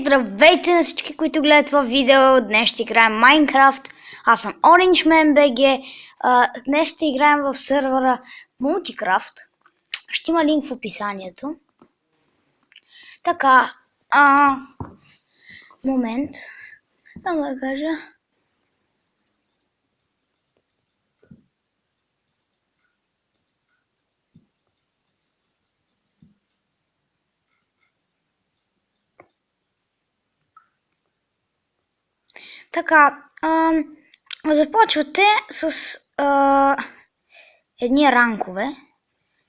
Здравейте на всички, които гледат това видео. Днес ще играем Minecraft. Аз съм OrangeManBG. Днес ще играем в сервера Multicraft. Ще има линк в описанието. Така, момент. Само да кажа. Така, започвате с едни ранкове.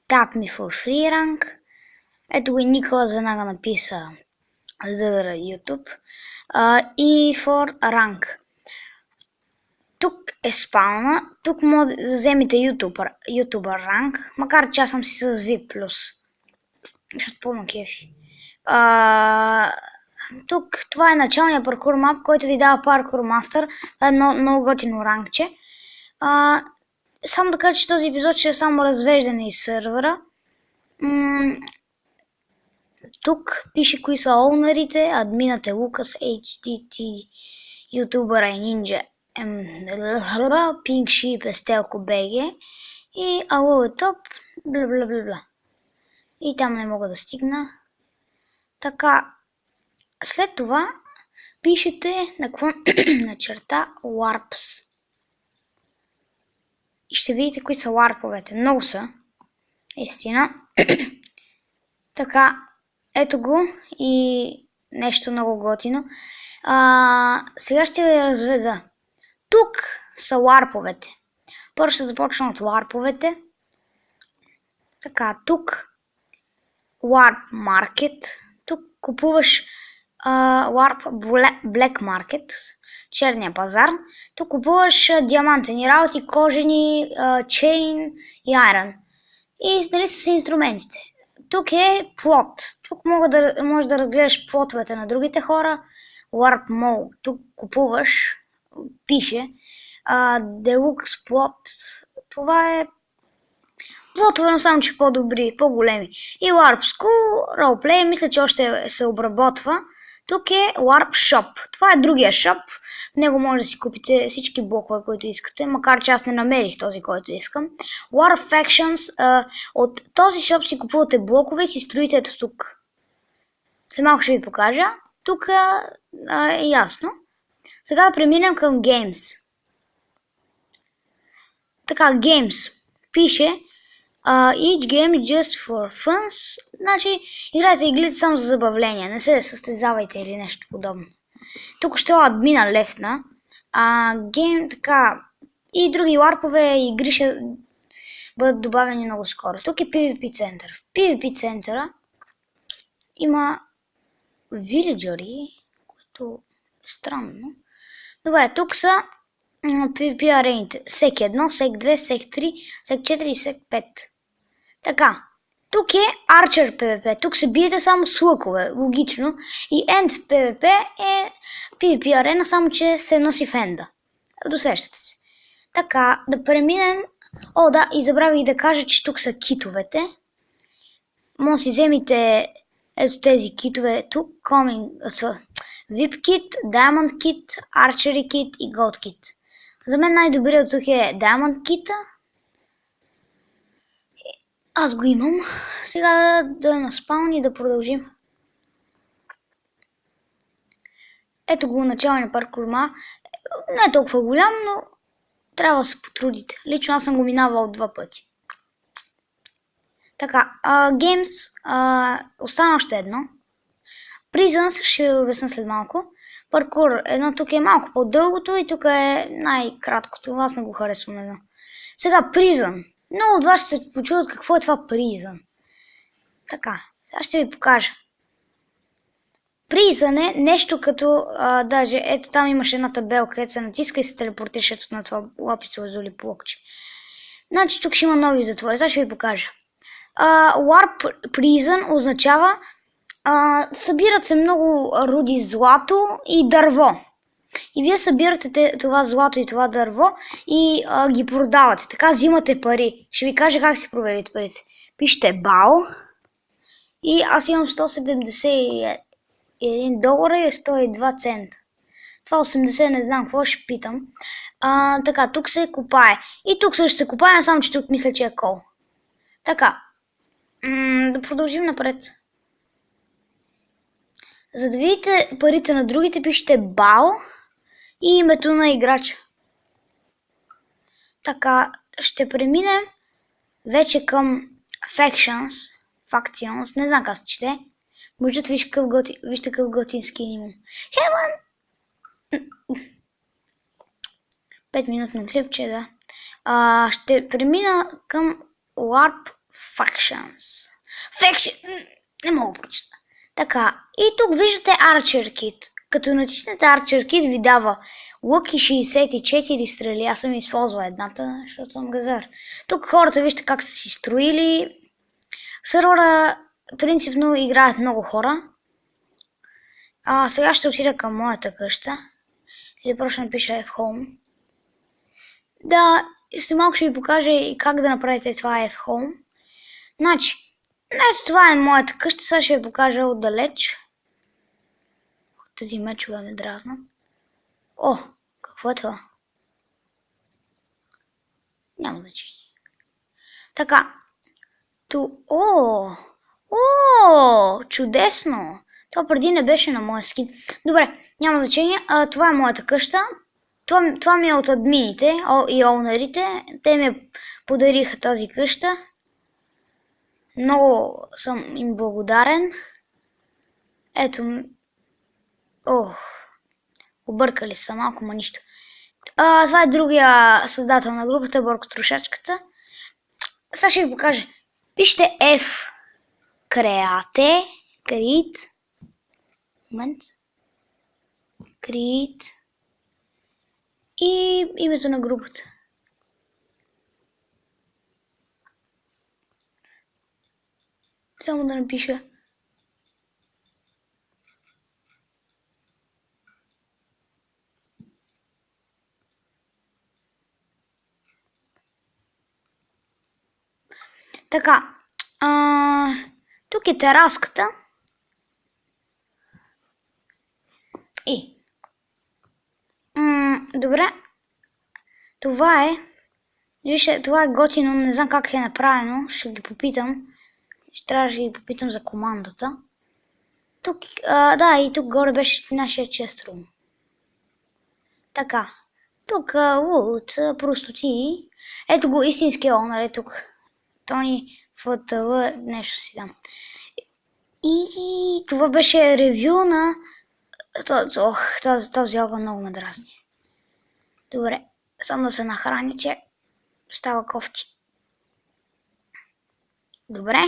Tap me for free ранг. Ето го и Николас веднага написа за YouTube. И for ранг. Тук е спауна. Тук може да вземете YouTuber ранг. Макар че аз съм си с V+. Защото по-ма кефи. Тук това е началният паркур мап, който ви дава паркур мастър. Това е много готино ранкче. Само да кажа, че този епизод ще е само развеждане из сервера. Тук пише кои са оунерите. Админът е Лукас, HDT, ютубъра е Ninja, Pink Sheep е Stelco BG и Ало е топ, бла. И там не мога да стигна. Така, след това пишете на черта Warps. И ще видите кои са ларповете. Много са. Истина. Така, ето го и нещо много готино. Сега ще ви разведа. Тук са ларповете. Първо ще започна от ларповете. Така, тук Warp Market. Тук купуваш Warp Black Market, черния пазар. Тук купуваш диамантени работи, кожени, чейн и айрон. И дали са инструментите. Тук е плот. Тук може да разгледаш плотовете на другите хора. Warp Mall. Тук купуваш, пише Deluxe плот. Това е плотове, но само че по-добри, по-големи. И Warp School, Roleplay, мисля, че още се обработва. Тук е Warp Shop. Това е другия шоп. В него може да си купите всички блокове, които искате, макар че аз не намерих този, който искам. Warp Factions. От този шоп си купувате блокове и си строите ето тук. След малко ще ви покажа. Тук е ясно. Сега да преминем към Games. Така, Games. Пише each game is just for fun. Значи, играйте игрите само за забавление. Не се състезавайте или нещо подобно. Тук ще админа лефна. Гейм, така, и други ларпове игри ще бъдат добавени много скоро. Тук е PvP център. В PvP центъра има вилиджери, което е странно. Добре, тук са PvP арените. Сек 1, Сек 2, Сек 3, Сек 4 и Сек 5. Така, тук е Archer PvP. Тук се биете само с лъкове, логично. И End PvP е PvP арена, само че се носи в End-а. Досещате се. Така, да преминем. Да, и забравих да кажа, че тук са китовете. Може да си вземете ето тези китове тук. VIP Kit, Diamond Kit, Archery Kit и Gold Kit. За мен най-добрият тук е Diamond Kit. Аз го имам. Сега да е на спаун и да продължим. Ето го началния паркур мап. Не е толкова голям, но трябва да се потрудите. Лично аз съм го минавал 2 пъти. Така, Games, остана още едно. Prisons ще ви обясня след малко. Паркур, едно тук е малко по-дългото и тук е най-краткото. Аз не го харесвам едно. Сега Prison. Много от вас ще се почуват какво е това Prison. Така, сега ще ви покажа. Prison е нещо като, даже ето там имаше една табелка, където се натиска и се телепортираш ето на това лапис лазули блокче. Значи тук ще има нови затвори. Сега ще ви покажа. Warp Prison означава събират се много руди злато и дърво. И вие събирате това злато и това дърво и ги продавате. Така взимате пари. Ще ви кажа как си проверите парите. Пишете бал. И аз имам 171 долара и 102 цента. Това 80 не знам какво, ще питам. Така, тук се копае. И тук също се копае, не само че тук мисля, че е кол. Така, да продължим напред. За да видите парите на другите, пишете бал и името на играча. Така, ще преминем вече към Factions, не знам как се чете. Можете вижте какъв готин скин имам. Хеман! 5-минутно клипче, да. Ще премина към Warp Factions. Не мога да прочета. Така, и тук виждате Archer Kit. Като натиснете Archer Kit ви дава лък и 64 стрели. Аз съм използвал едната, защото съм газар. Тук хората вижте как са си строили. Сървъра принципно играят много хора. Сега ще отида към моята къща. Или просто напиша F-Home. Да, след малко ще ви покажа и как да направите това F-Home. Значи, ето това е моята къща, сега ще ви покажа отдалеч. Тези мечове ме дразнат. О, какво е това? Няма значение. Така. Чудесно! Това преди не беше на моя скин. Добре, няма значение. Това е моята къща. Това ми е от админите и оунерите. Те ми подариха тази къща. Много съм им благодарен. Ето. Объркали са малко, ма нищо. Това е другия създател на групата, Борко Трошачката. Сега ще ви покажа. Пишете F. Create. Create. И името на групата. Само да напиша. Така. Тук е тераската. И. Добре. Това е. Вижте, това е готино. Не знам как е направено. Ще ги попитам. Ще трябва да ги попитам за командата. Тук, да, и тук горе беше в нашия честрум. Така. Тук лут, простоти. Ето го истинския онър е тук. Тони ФТЛ, нещо си дам. И това беше ревю на... Този огън много ме дразни. Добре, само да се нахраня, че става кофти. Добре.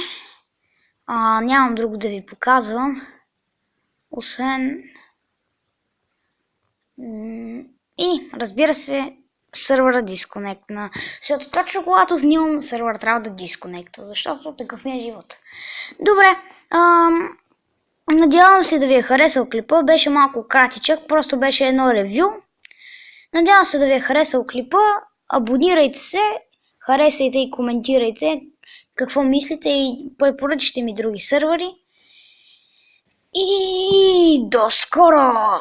Нямам друго да ви показвам. Освен... И, разбира се, сървъра дисконектна. Защото точно когато снимам сървър трябва да дисконекта, защото такъв ми е живот. Добре, надявам се да ви е харесал клипа. Беше малко кратичък, просто беше едно ревю. Надявам се да ви е харесал клипа. Абонирайте се, харесайте и коментирайте какво мислите и препоръчайте ми други сървъри. И до скоро!